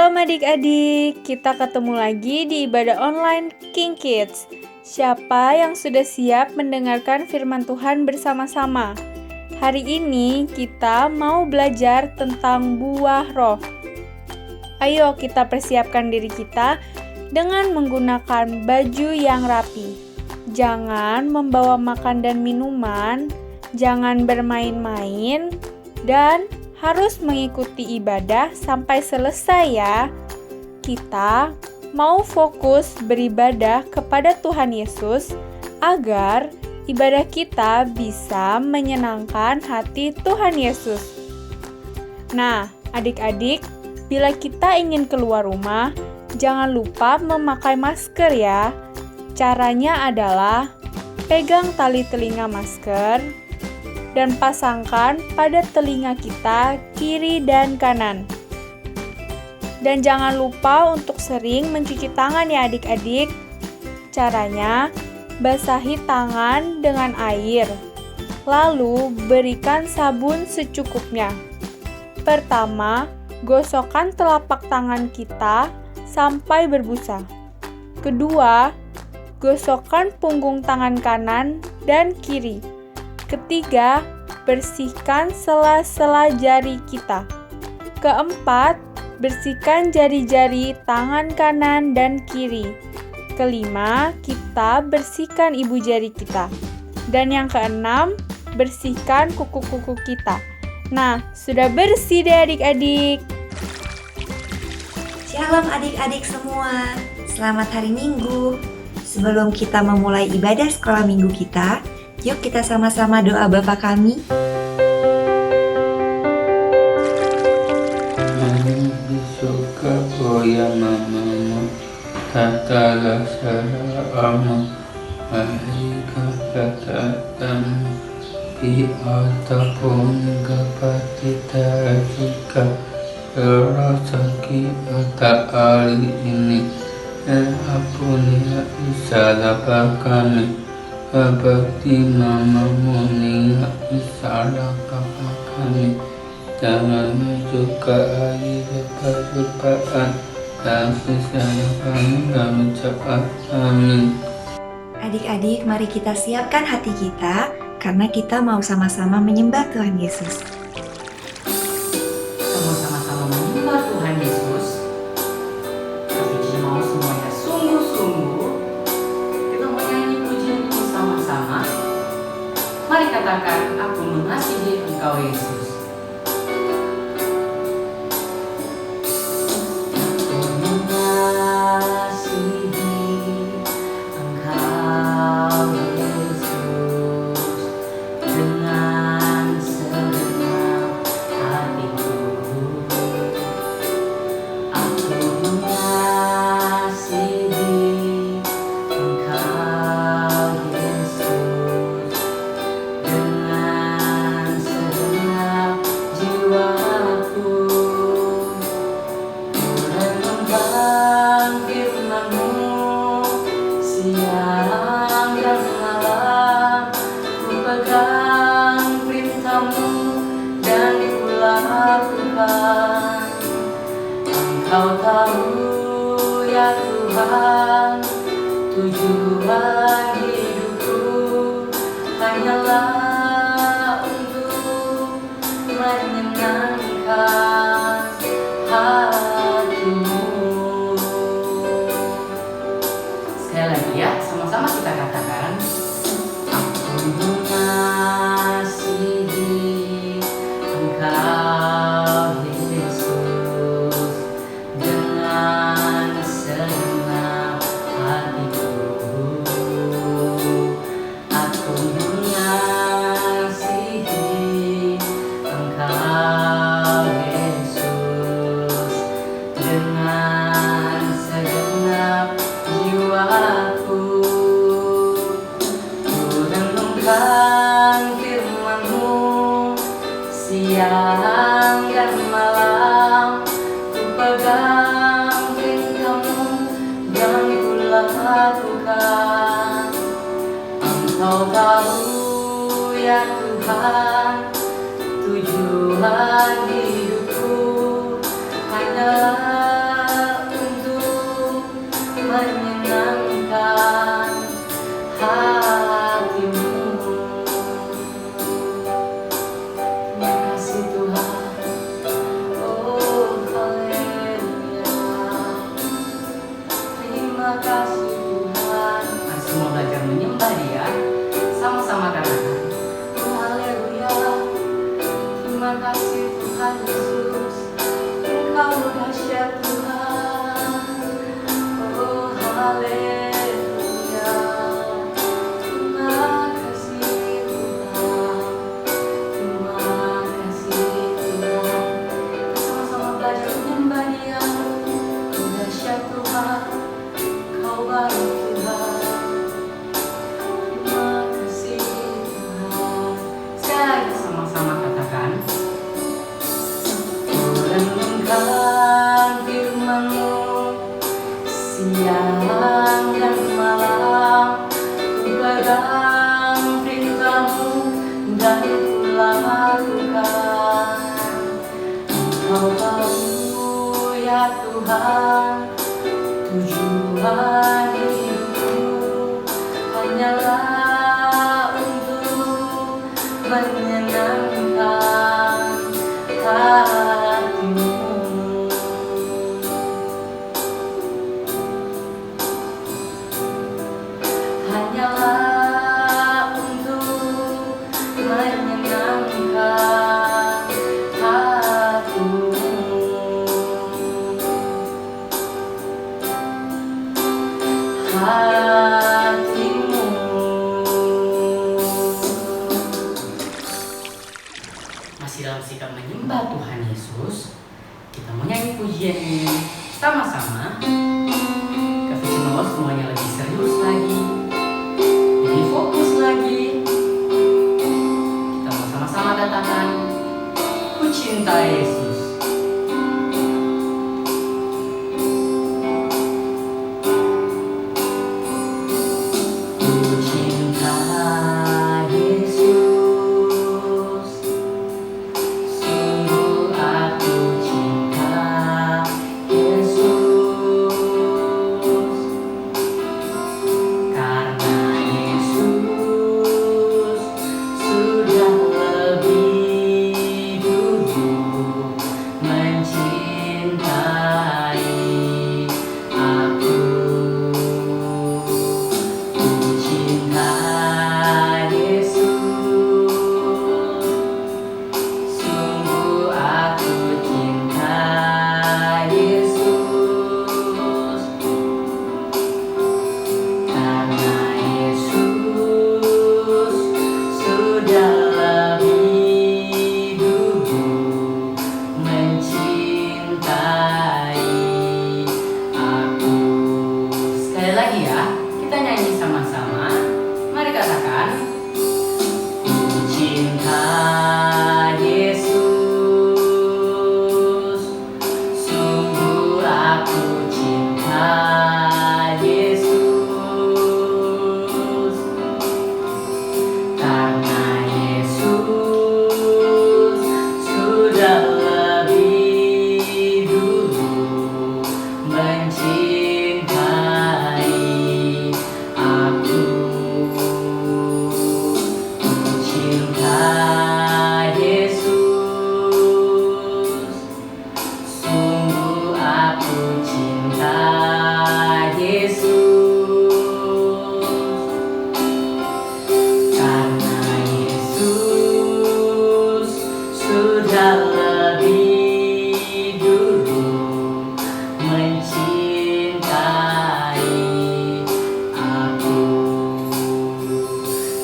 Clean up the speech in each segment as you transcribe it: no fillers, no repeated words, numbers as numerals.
Shalom adik-adik, kita ketemu lagi di ibadah online King Kids. Siapa yang sudah siap mendengarkan firman Tuhan bersama-sama? Hari ini kita mau belajar tentang buah roh. Ayo kita persiapkan diri kita dengan menggunakan baju yang rapi. Jangan membawa makan dan minuman, jangan bermain-main, dan harus mengikuti ibadah sampai selesai ya. Kita mau fokus beribadah kepada Tuhan Yesus agar ibadah kita bisa menyenangkan hati Tuhan Yesus. Nah, adik-adik, bila kita ingin keluar rumah, jangan lupa memakai masker ya. Caranya adalah pegang tali telinga masker dan pasangkan pada telinga kita kiri dan kanan. Dan jangan lupa untuk sering mencuci tangan ya adik-adik. Caranya, basahi tangan dengan air, lalu berikan sabun secukupnya. Pertama, gosokkan telapak tangan kita sampai berbusa. Kedua, gosokkan punggung tangan kanan dan kiri. Ketiga, bersihkan sela-sela jari kita. Keempat, bersihkan jari-jari tangan kanan dan kiri. Kelima, kita bersihkan ibu jari kita. Dan yang keenam, bersihkan kuku-kuku kita. Nah, sudah bersih deh adik-adik. Shalom adik-adik semua, selamat hari Minggu. Sebelum kita memulai ibadah sekolah minggu kita, yuk kita sama-sama doa Bapa kami. Kami disuka goya mamamu, tatalah salamu, alika tatatamu, di ataupun gapati tarajika, terasaki ata ali ini, ampunilah salah kami. Abadi mamamu nia isalah kami, jangan juga air percobaan, tapi sayang kami cepat. Amin. Adik-adik, mari kita siapkan hati kita, karena kita mau sama-sama menyembah Tuhan Yesus. Kita mau sama-sama menyembah Tuhan Yesus. Tapi kita mau semuanya sungguh-sungguh. Kita mau nyanyi pujian ini sama-sama. Mari katakan, aku mengasihi Engkau Yesus. Aku mengasihi Engkau Yesus dengan segenap hatiku. Aku mengasihi Engkau Yesus dengan segenap jiwaku. Ku renungkan firman-Mu siang dan malam, ku pegang perintah-Mu dan ku lakukan. Engkau tahu ya Tuhan, tujuan hidupku hanyalah untuk menyenangkan hati-Mu. Sekali lagi ya, sama-sama kita katakan, aku mengasihi Engkau Yesus dengan segenap hatiku. Aku mengasihi Engkau Yesus dengan segenap jiwaku. Ku renungkan firman-Mu siang dan malam, ku pegang perintah-Mu dan ku lakukan. Engkau tahu ya Tuhan, tujuan hidupku hanyalah terima kasih Tuhan Yesus, Engkau dahsyat Tuhan. Oh haleluya, terima kasih Tuhan, terima kasih Tuhan. Kita sama-sama belajar menyembah Dia. Oh dahsyat Tuhan, Kau baik Tuhan. Terima kasih Tuhan. Sekali lagi sama-sama katakan. Renungkan firman-Mu siang dan malam, ku pegang perintah-Mu dan ku lakukan. Engkau tahu ya Tuhan, tujuan hidupku hanyalah untuk menyenangkan hati-Mu. Hanyalah untuk menyenangkan hati-Mu. Hati-Mu. Masih dalam sikap menyembah Tuhan Yesus, kita mau nyanyi pujian ini sama-sama. Kasih semua semuanya lebih serius lagi, lebih fokus lagi. Kita mau sama-sama katakan, ku cinta Yesus. Ku cinta Yesus, sungguh aku cinta Yesus, karena Yesus sudah lebih dulu mencintai aku. Ku cinta Yesus, sungguh aku cinta Yesus, karena Yesus sudah lebih dulu mencintai aku. Sekali lagi ya, kita nyanyi sama-sama. Mari katakan, ku cinta Yesus, sungguh aku cinta Yesus, karena Yesus sudah lebih dulu mencintai aku. Ku cinta Yesus, sungguh aku cinta Yesus, karena Yesus sudah lebih dulu mencintai aku.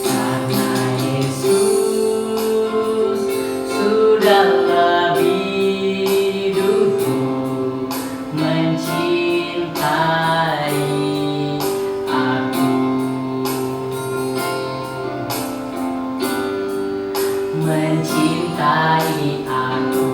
Karena Yesus sudah lebih dulu mencintai aku. Mencintai aku.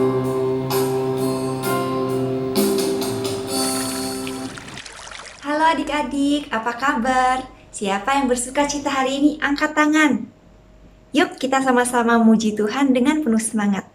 Halo adik-adik, apa kabar? Siapa yang bersuka cita hari ini? Angkat tangan. Yuk kita sama-sama muji Tuhan dengan penuh semangat.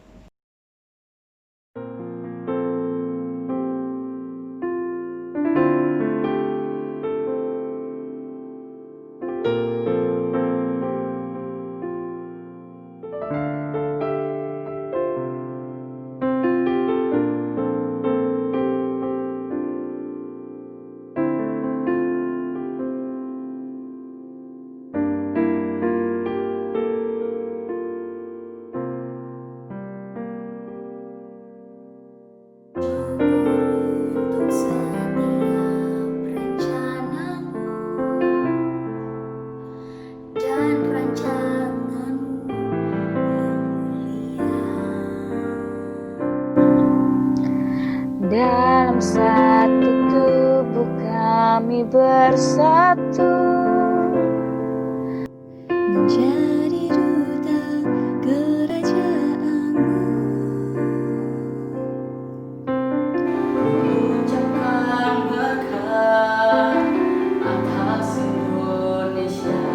dalam satu tubuh kami bersatu menjadi duta kerajaanmu. Ucapkan berkat atas Indonesia.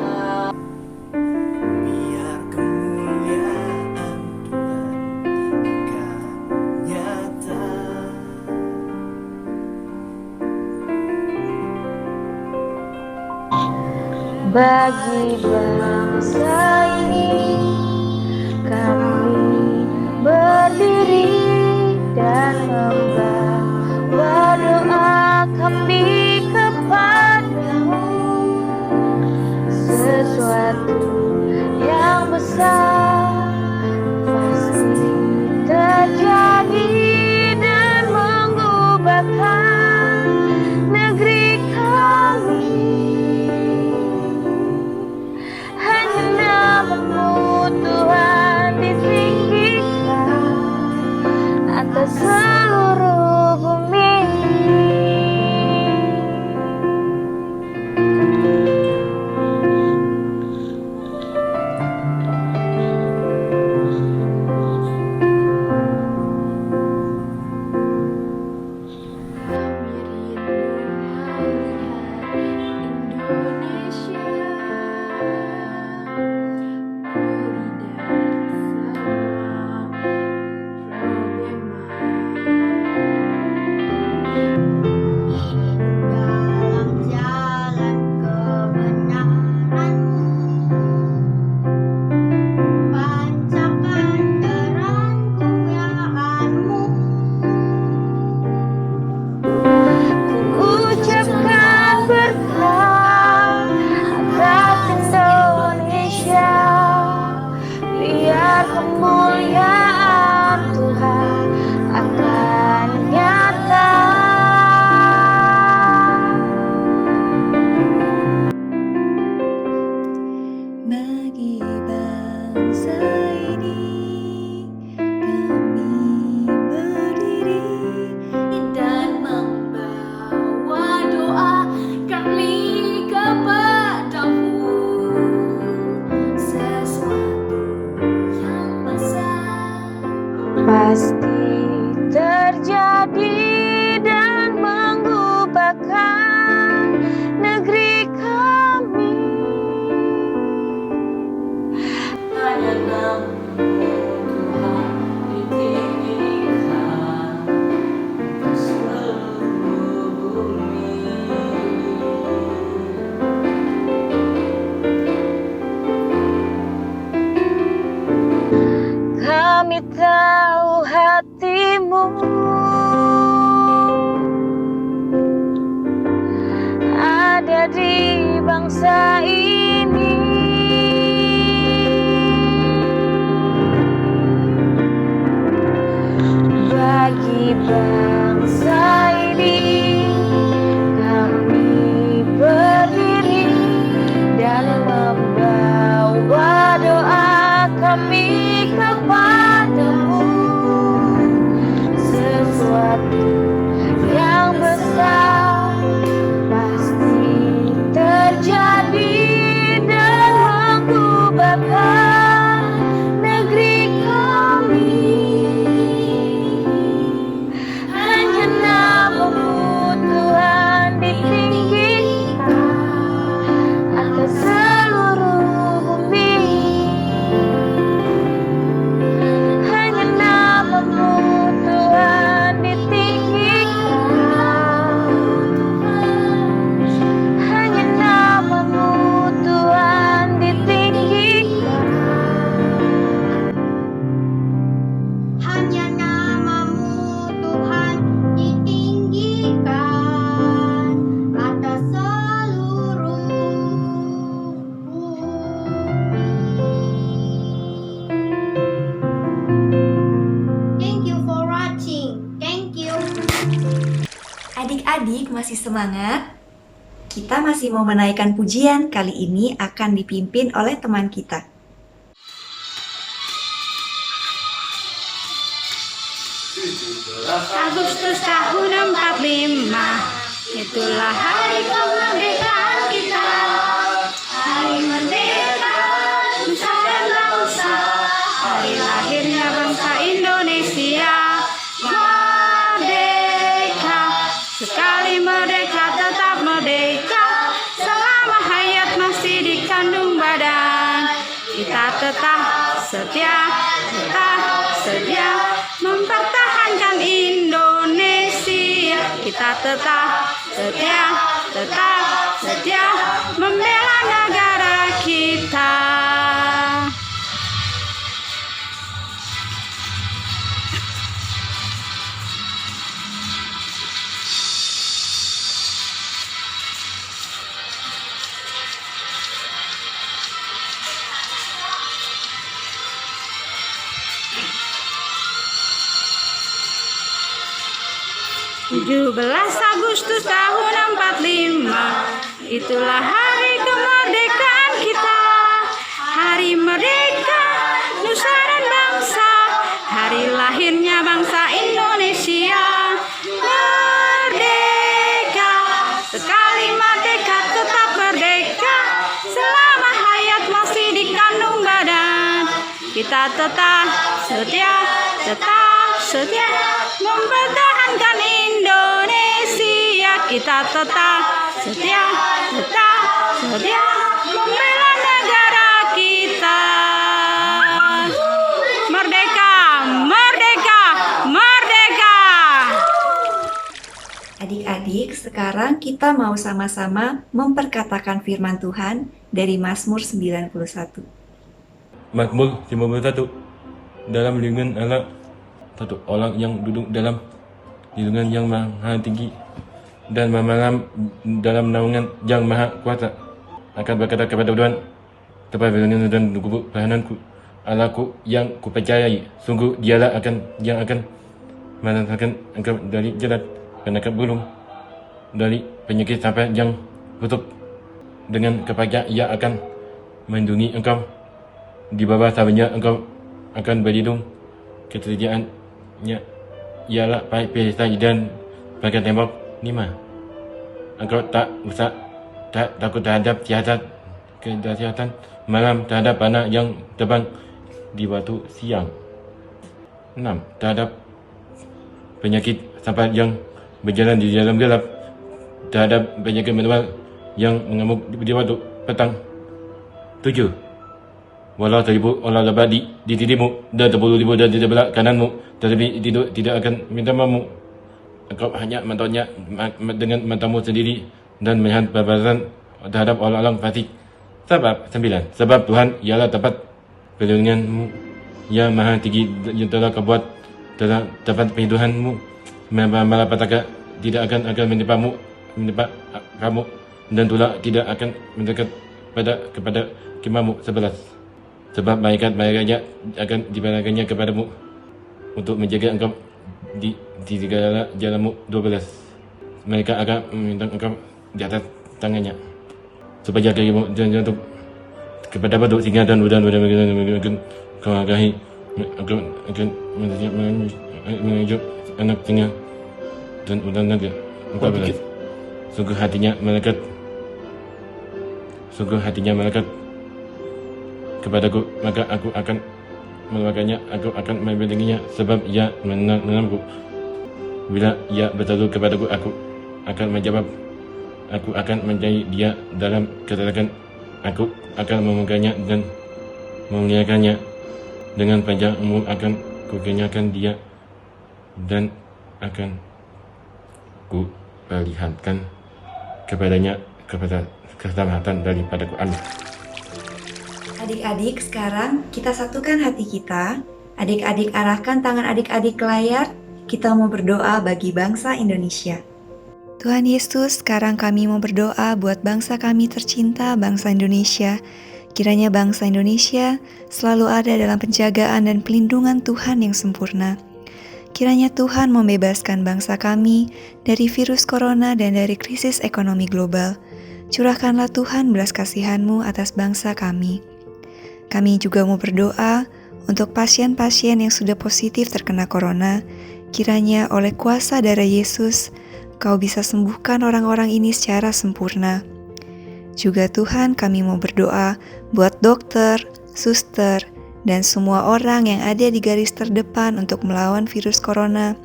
Biar kemuliaan Tuhan akan nyata. Bagi bangsa ini kami berdiri dan membawa doa kami kepadamu. Sesuatu yang besar pasti terjadi dan mengubahkan negeri kami. Hanya namamu Tuhan ditinggikan atas seluruh bumi. Dalam jalan kebenaran-Mu, pancarkan terang kemuliaan-Mu. Ucapkan berkat atas Indonesia, biar kemuliaan Tuhan akan nyata. Bagi bangsa ini kami berdiri dan membawa doa kami kepadamu. Sesuatu yang besar pasti terjadi dan mengubahkan negeri kami. Hanya namamu Tuhan ditinggikan atas seluruh bumi. Kami tahu hatimu ada di bangsa ini. Bagi bangsa ini kami berdiri dan membawa doa kami kepadamu. Sesuatu yang besar pasti terjadi dan mengubahkan negeri kami. Hanya namamu Tuhan ditinggikan atas seluruh bumi. Hanya namamu Tuhan ditinggikan. Hanya namamu Tuhan ditinggikan. Hanya namamu Tuhan ditinggikan atas seluruh bumi. Thank you for watching. Thank you. Adik-adik masih semangat? Kita masih mau menaikkan pujian, kali ini akan dipimpin oleh teman kita. Agustus tahun 45, itulah hari kemerdekaan kita. Hari merdeka, nusa dan bangsa, hari lahirnya bangsa Indonesia. Merdeka, sekali merdeka tetap merdeka, selama hayat masih dikandung badan. Kita tetap setia mempertahankan Indonesia. Kita tetap setia membela negara kita. Tujuh belas Agustus tahun 45, itulah hari kemerdekaan kita. Hari merdeka, nusa dan bangsa, hari lahirnya bangsa Indonesia. Merdeka, sekali merdeka tetap merdeka, selama hayat masih dikandung badan. Kita tetap setia mempertahankan Indonesia. Kita tetap setia membela negara kita. Merdeka, merdeka, merdeka. Adik-adik, sekarang kita mau sama-sama memperkatakan firman Tuhan dari Mazmur 91. Mazmur 51. Dalam lindungan Allah, satu orang yang duduk dalam lindungan yang maha tinggi dan bermalam dalam naungan yang maha kuasa, akan berkata kepada Tuhan, tepat firman dan kubuk pertahananku, Allahku yang kupercayai, sungguh dialah yang akan menyelamatkan engkau dari jerat penangkap burung, dari penyakit sampai yang busuk. Dengan kepada ia akan melindungi engkau, di bawah sayapnya engkau akan berlindung. Ketersediaannya ialah baik perisai dan bagai tembok. 5. Engkau tak takut terhadap kedahsyatan malam, terhadap panah yang terbang di waktu siang. 6. Terhadap penyakit sampai yang berjalan di dalam gelap, terhadap penyakit menular yang mengamuk di waktu petang. 7. Walau 1000 orang lebat di titikmu dan 10,000 dan di sebelah kananmu, tetapi itu tidak akan minta mamu. Engkau hanya menontonnya dengan matamu sendiri dan melihat balasan terhadap orang-orang fasik. Sebab 9. Sebab Tuhan ialah tempat perlindunganmu yang maha tinggi, yang telah kau buat telah tempat perlindunganmu. Malapetaka tidak akan menimpa kamu, dan tulah tidak akan mendekat kepada kemahmu. 11. Sebab malaikat-malaikatnya akan diberikannya kepadamu untuk menjaga engkau di segala jalanmu. 12. Mereka akan meminta engkau di atas tangannya, supaya kakimu jatuh kepada batu singa dan udang akan kau agahi. Engkau akan menunjuk anak singa dan udang naga. 14. Sungguh hatinya malaikat kepadaku, maka aku akan melakukannya, aku akan melindunginya, sebab ia mengenalku. Bila ia berseru kepadaku, aku akan menjawab. Aku akan mencari dia dalam kesesakan. Aku akan memegangnya dan memuliakannya. Dengan panjang umur akan kukenyakan dia, dan akan kuperlihatkan kepadanya keselamatan daripadaku. Amin. Adik-adik, sekarang kita satukan hati kita. Adik-adik arahkan tangan adik-adik ke layar. Kita mau berdoa bagi bangsa Indonesia. Tuhan Yesus, sekarang kami mau berdoa buat bangsa kami tercinta, bangsa Indonesia. Kiranya bangsa Indonesia selalu ada dalam penjagaan dan pelindungan Tuhan yang sempurna. Kiranya Tuhan membebaskan bangsa kami dari virus corona dan dari krisis ekonomi global. Curahkanlah Tuhan belas kasihan-Mu atas bangsa kami. Kami juga mau berdoa untuk pasien-pasien yang sudah positif terkena corona. Kiranya oleh kuasa darah Yesus, Kau bisa sembuhkan orang-orang ini secara sempurna. Juga Tuhan, kami mau berdoa buat dokter, suster, dan semua orang yang ada di garis terdepan untuk melawan virus corona.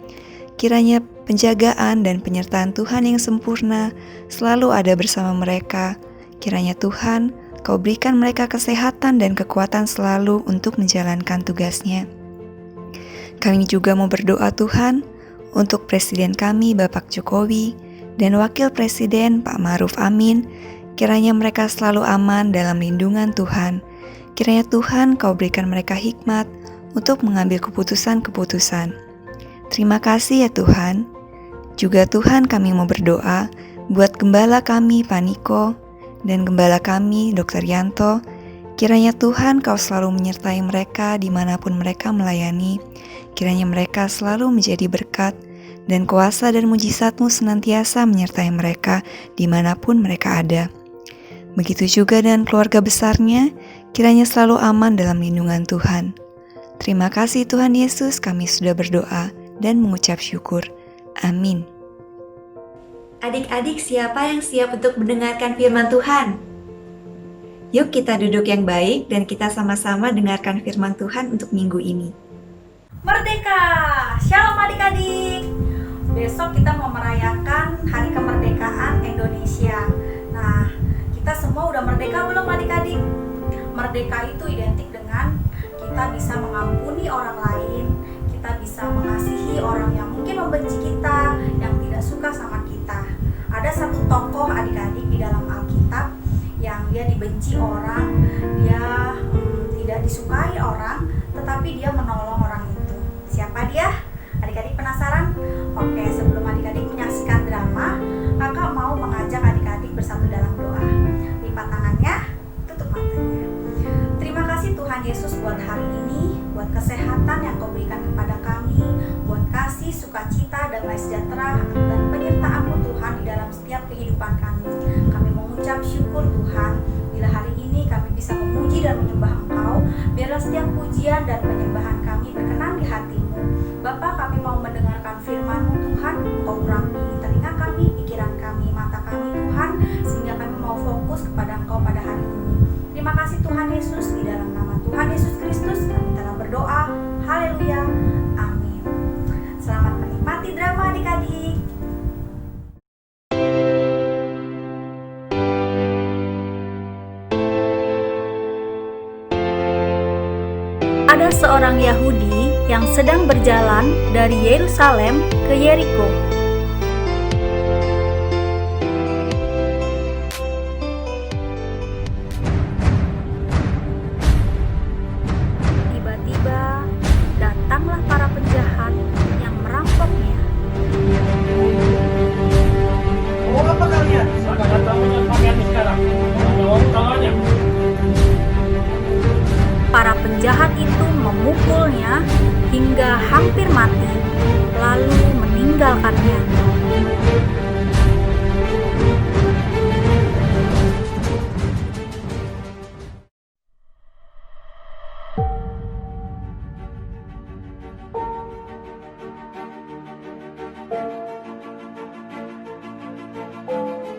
Kiranya penjagaan dan penyertaan Tuhan yang sempurna selalu ada bersama mereka. Kiranya Tuhan, Kau berikan mereka kesehatan dan kekuatan selalu untuk menjalankan tugasnya. Kami juga mau berdoa Tuhan, untuk Presiden kami Bapak Jokowi dan Wakil Presiden Pak Ma'ruf Amin, kiranya mereka selalu aman dalam lindungan Tuhan. Kiranya Tuhan Kau berikan mereka hikmat untuk mengambil keputusan-keputusan. Terima kasih ya Tuhan. Juga Tuhan kami mau berdoa buat gembala kami Pak Niko dan gembala kami Dr. Yanto. Kiranya Tuhan Kau selalu menyertai mereka dimanapun mereka melayani. Kiranya mereka selalu menjadi berkat dan kuasa dan mujizat-Mu senantiasa menyertai mereka dimanapun mereka ada. Begitu juga dengan keluarga besarnya, kiranya selalu aman dalam lindungan Tuhan. Terima kasih Tuhan Yesus, kami sudah berdoa dan mengucap syukur. Amin. Adik-adik, siapa yang siap untuk mendengarkan firman Tuhan? Yuk kita duduk yang baik dan kita sama-sama dengarkan firman Tuhan untuk minggu ini. Merdeka! Shalom adik-adik! Besok kita mau merayakan Hari Kemerdekaan Indonesia. Nah, kita semua udah merdeka belum adik-adik? Merdeka itu identik dengan kita bisa mengampuni orang lain, kita bisa mengasihi orang yang mungkin membenci kita, yang tidak suka sama kita. Ada satu tokoh adik-adik di dalam Alkitab yang dia dibenci orang, dia tidak disukai orang, tetapi dia menolong orang itu. Siapa dia? Adik-adik penasaran? Oke, sebelum adik-adik menyaksikan drama, kakak mau mengajak adik-adik bersatu dalam doa. Lipat tangannya, tutup matanya. Terima kasih Tuhan Yesus buat hari ini, buat kesehatan yang Kau berikan kepada kami, buat kasih, sukacita, damai sejahtera, dan penyertaan-Mu Tuhan di dalam setiap kehidupan kami. Kami mengucap syukur Tuhan, bila hari ini kami bisa memuji dan menyembah Engkau, biarlah setiap pujian dan penyembahan kami berkenan di hati-Mu. Bapa, kami mau mendengarkan firman-Mu Tuhan, Engkau urapi telinga kami, pikiran kami, mata kami Tuhan, sehingga kami mau fokus kepada Engkau pada hari ini. Terima kasih Tuhan Yesus, di dalam nama Tuhan Yesus Kristus kami telah berdoa. Haleluya, amin. Selamat menikmati drama adik-adik. Ada seorang Yahudi yang sedang berjalan dari Yerusalem ke Yeriko. Tiba-tiba datanglah para penjahat yang merampoknya. Mau apa kalian? Maka datangnya pakaian sekarang. Tolongnya. Para penjahat itu memukulnya hingga hampir mati, lalu meninggalkannya.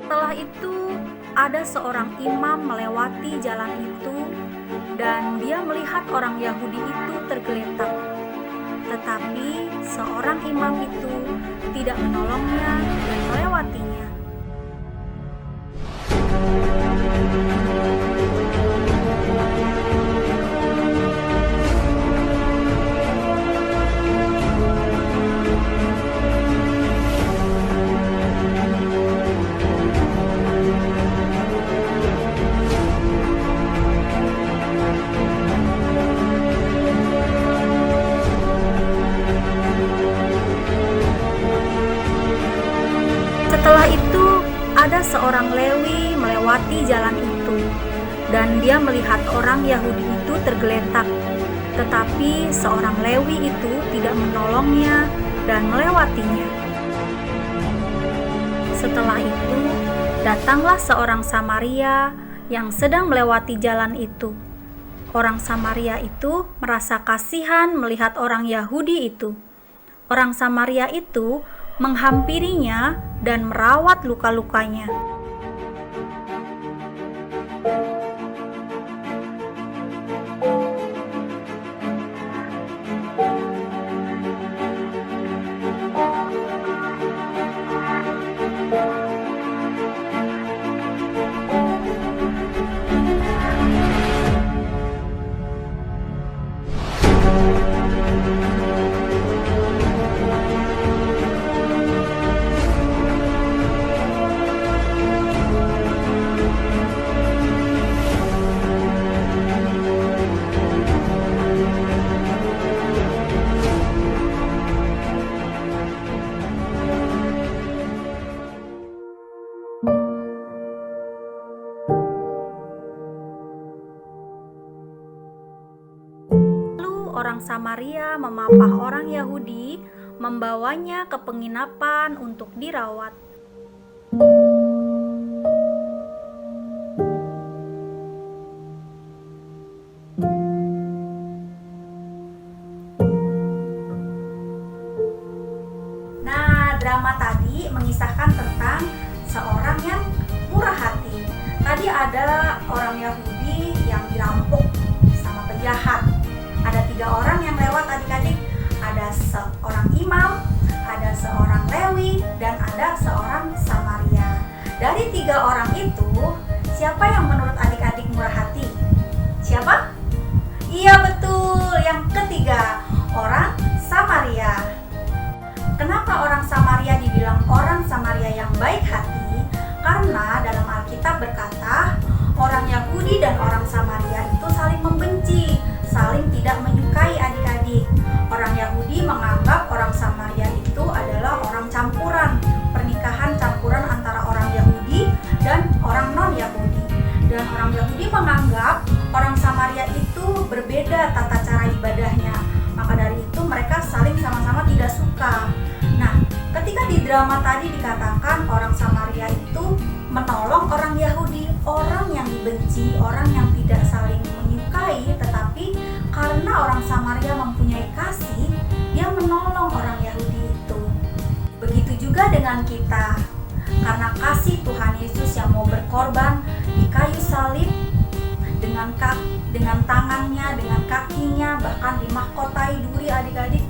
Setelah itu, ada seorang imam melewati jalan itu, dan dia melihat orang Yahudi itu tergeletak. Tetapi seorang imam itu tidak menolongnya dan melewatinya. Setelah itu, ada seorang Lewi melewati jalan itu, dan dia melihat orang Yahudi itu tergeletak. Tetapi seorang Lewi itu tidak menolongnya dan melewatinya. Setelah itu, datanglah seorang Samaria yang sedang melewati jalan itu. Orang Samaria itu merasa kasihan melihat orang Yahudi itu. orang Samaria itu menghampirinya dan merawat luka-lukanya. Orang Samaria memapah orang Yahudi, membawanya ke penginapan untuk dirawat. Nah, drama tadi mengisahkan tentang seorang yang murah hati. Tadi ada orang Yahudi yang dirampok sama penjahat. Ada 3 orang yang lewat adik-adik. Ada seorang imam, ada seorang Lewi, dan ada seorang Samaria. Dari 3 orang itu, siapa yang menurut adik-adik murah hati? Siapa? Iya betul, yang ketiga, orang Samaria. Kenapa orang Samaria dibilang orang Samaria yang baik hati? Karena dalam Alkitab berkata, orang Yahudi dan orang Samaria itu saling membenci, saling tidak menyukai adik-adik. Orang Yahudi menganggap orang Samaria itu adalah orang campuran, pernikahan campuran antara orang Yahudi dan orang non-Yahudi. Dan orang Yahudi menganggap orang Samaria itu berbeda tata cara ibadahnya. Maka dari itu mereka saling sama-sama tidak suka. Nah, ketika di drama tadi dikatakan orang Samaria itu menolong orang Yahudi, orang yang dibenci, orang yang tidak saling menyukai, tetapi karena orang Samaria mempunyai kasih, dia menolong orang Yahudi itu. Begitu juga dengan kita. Karena kasih Tuhan Yesus yang mau berkorban di kayu salib, dengan tangannya, dengan kakinya, bahkan dimahkotai duri adik-adik,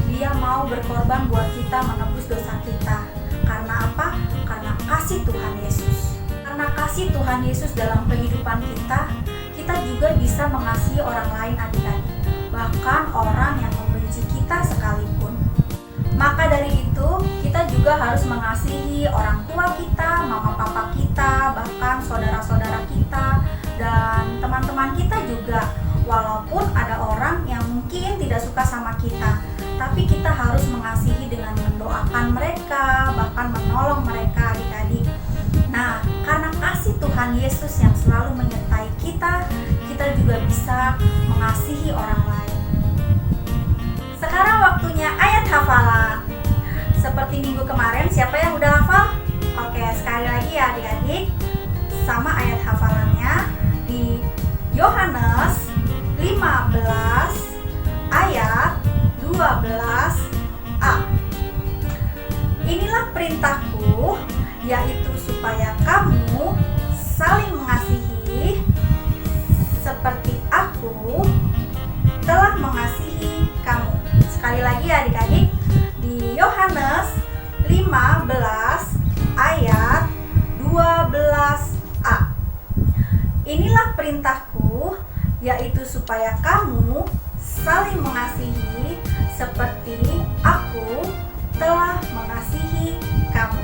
dia mau berkorban buat kita, menebus dosa kita. Karena apa? Karena kasih Tuhan Yesus. Karena kasih Tuhan Yesus dalam kehidupan kita, kita juga bisa mengasihi orang lain adik-adik, bahkan orang yang membenci kita sekalipun. Maka dari itu, kita juga harus mengasihi orang tua kita, mama papa kita, bahkan saudara-saudara kita, dan teman-teman kita juga. Walaupun ada orang yang mungkin tidak suka sama kita, tapi kita harus mengasihi dengan mendoakan mereka, bahkan menolong mereka adik-adik. Nah, karena kasih Tuhan Yesus yang selalu menyertai kita, kita juga bisa mengasihi orang lain. Sekarang waktunya ayat hafalan. Seperti minggu kemarin, siapa yang udah hafal? Oke, sekali lagi ya adik-adik. Sama ayat hafalannya di Yohanes 15 ayat 12a. Inilah perintahku, yaitu supaya kamu saling mengasihi seperti aku telah mengasihi kamu. Sekali lagi ya adik-adik, di Yohanes 15 ayat 12a. Inilah perintahku, yaitu supaya kamu saling mengasihi seperti aku telah mengasihi kamu.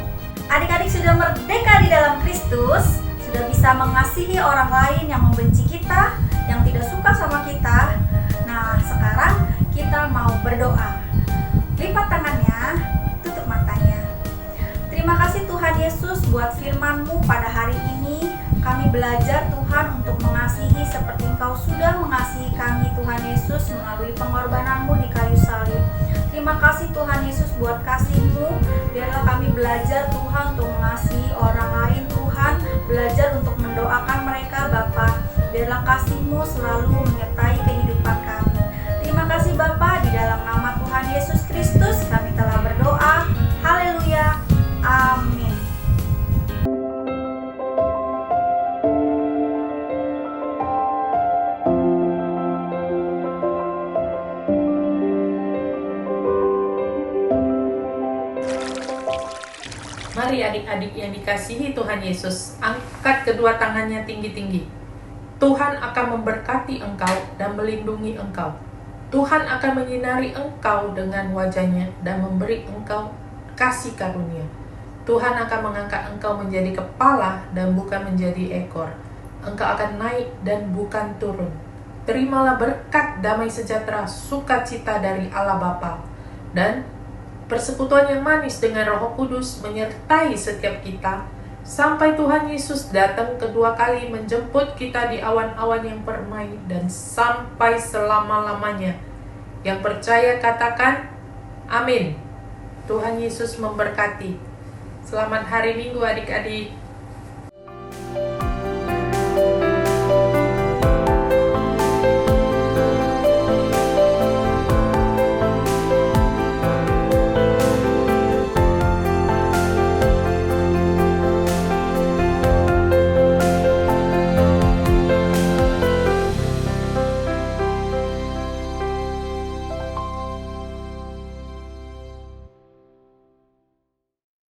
Adik-adik sudah merdeka di dalam Kristus, sudah bisa mengasihi orang lain yang membenci kita, yang tidak suka sama kita. Nah, sekarang kita mau berdoa. Lipat tangannya, tutup matanya. Terima kasih Tuhan Yesus buat firman-Mu pada hari ini. Kami belajar Tuhan untuk mengasihi seperti Engkau sudah mengasihi kami Tuhan Yesus melalui pengorbanan-Mu di kayu salib. Terima kasih Tuhan Yesus buat kasih-Mu. Biarlah kami belajar Tuhan untuk mengasihi orang lain Tuhan. Belajar untuk mendoakan mereka Bapa. Biarlah kasih-Mu selalu menyertai kehidupan kami. Terima kasih Bapa, di dalam nama Tuhan Yesus Kristus Mari adik-adik yang dikasihi Tuhan Yesus, angkat kedua tangannya tinggi-tinggi. Tuhan akan memberkati engkau dan melindungi engkau. Tuhan akan menyinari engkau dengan wajahnya dan memberi engkau kasih karunia. Tuhan akan mengangkat engkau menjadi kepala dan bukan menjadi ekor. Engkau akan naik dan bukan turun. Terimalah berkat damai sejahtera, sukacita dari Allah Bapa dan persekutuan yang manis dengan Roh Kudus menyertai setiap kita sampai Tuhan Yesus datang kedua kali menjemput kita di awan-awan yang permai dan sampai selama-lamanya. Yang percaya katakan amin. Tuhan Yesus memberkati. Selamat hari Minggu adik-adik.